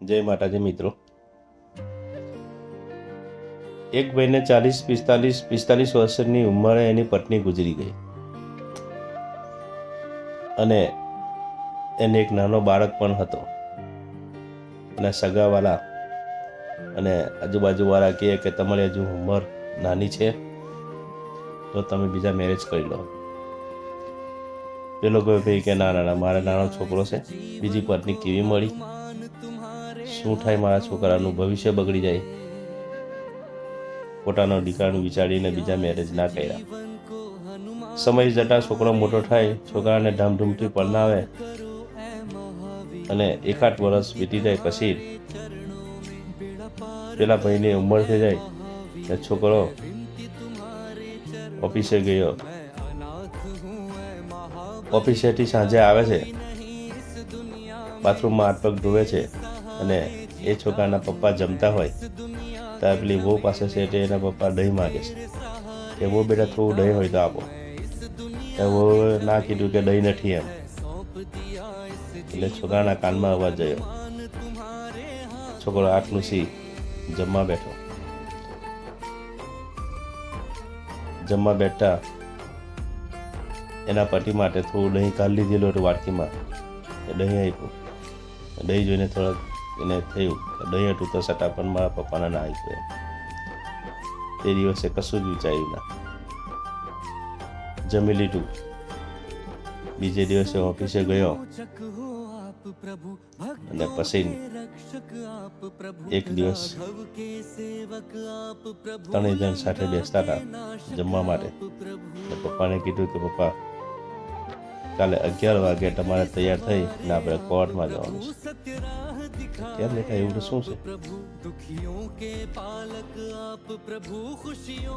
જય માતાજી મિત્રો, એક ભાઈને 45 વર્ષની ઉંમરે એની પત્ની ગુજરી ગઈ અને એને એક નાનો બાળક પણ હતો. અને સગાવાળા અને આજુબાજુવાળા કહે કે તમારી હજુ ઉંમર નાની છે તો તમે બીજા મેરેજ કરી લો. પેલો કોઈ ભાઈ કે ના મારે નાનો છોકરો છે, બીજી પત્ની કેવી મળી, શું થાય, મારા છોકરાનું ભવિષ્ય બગડી જાય. પોતાનો દીકરાનું વિચારીને બીજા મેરેજ ના કર્યા. સમય જતાં છોકરો મોટો થાય, છોકરાને ધામધૂમથી પરણાવે અને 1-8 વર્ષ વીતી જાય પછી પેલા ભાઈની ઉંમર થઈ જાય ને છોકરો ઓફિસે ગયો. ઓફિસેથી સાંજે આવે છે, બાથરૂમમાં હાથ પગ ધોવે છે અને એ છોકરાના પપ્પા જમતા હોય ત્યારે પેલી વહુ પાસે છે તે એના પપ્પા દહીં માગે છે કે બહુ બેટા થોડું દહીં હોય તો આપો. એ વહુએ ના કીધું કે દહીં નથી એમ. એટલે છોકરાના કાનમાં અવાજ ગયો. છોકરો આટલું સી જમવા બેઠો. જમવા બેઠા એના પતિ માટે થોડું દહીં કાઢી લીધેલું હતું વાટકીમાં, એ દહીં આપ્યું. દહીં જોઈને થોડાક એને થયું કે દહીં હતું તો છતાં પણ મારા પપ્પાને ના આપ્યું. તે દિવસે કશું જ વિચાર્યું ના, જમી લીધું. બીજે દિવસે ઓફિસે ગયો અને પછી એક દિવસ 3 જણ સાથે બેસતા હતા જમવા માટે. પપ્પાને કીધું કે પપ્પા કાલે 11 વાગે તમારે તૈયાર થઈ ને આપણે કોર્ટમાં જવાનું છે. કેમ બેટા એવું તો શું છે?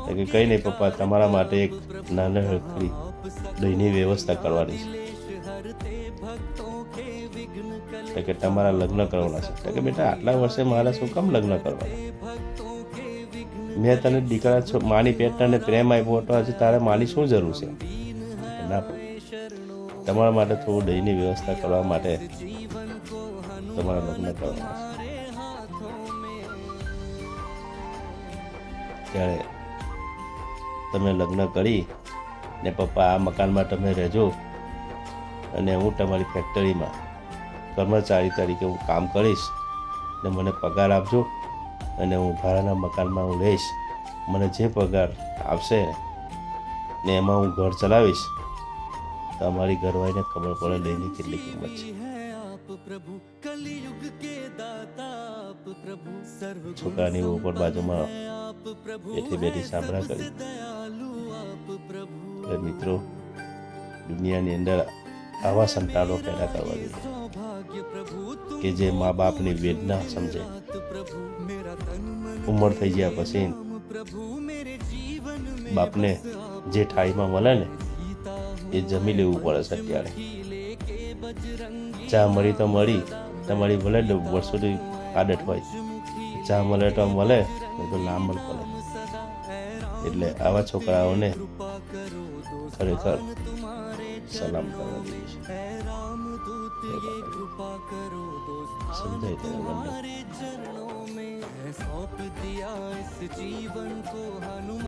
કે કંઈ નહીં પપ્પા, તમારા માટે એક નાની હળખી દહીંની વ્યવસ્થા કરવાની છે કે તમારા લગ્ન કરવાના છે. કે બેટા આટલા વર્ષે મારા શું કામ લગ્ન કરવાના? મેં તને દીકરા માની પેટને પ્રેમ આપ્યો હતો, હજી તારે માની શું જરૂર છે? ના, તમારા માટે થોડું દહીંની વ્યવસ્થા કરવા માટે તમારા લગ્ન કરવાના છે. ત્યારે તમે લગ્ન કરી ને પપ્પા આ મકાનમાં તમે રહેજો અને હું તમારી ફેક્ટરીમાં કર્મચારી તરીકે હું કામ કરીશ ને મને પગાર આપજો અને હું ભાડાના મકાનમાં હું રહીશ. મને જે પગાર આપશે ને એમાં હું ઘર ચલાવીશ. તો અમારી ઘરવાળીને ખબર પડે દહીંની કેટલી કિંમત છે. છોકરાની ઉપર બાજુમાં બેઠી સાંભળા કરી. મિત્રો, દુનિયાની અંદર આવા સંતાનો પેદા કરવા જોઈએ કે જે મા બાપની વેદના સમજે. ઉંમર થઈ ગયા પછી બાપને જે થાળીમાં મળે ને એ જમી લેવું પડે છે. અત્યારે ચા મળી તો મળી, તમારી ભલે વર્ષોથી આદત હોય, ચા મળે તો મળે, તો ના મળે પડે. એટલે આવા છોકરાઓને ખરેખર સલામ કરવા જોઈએ છે. સમજાય તેને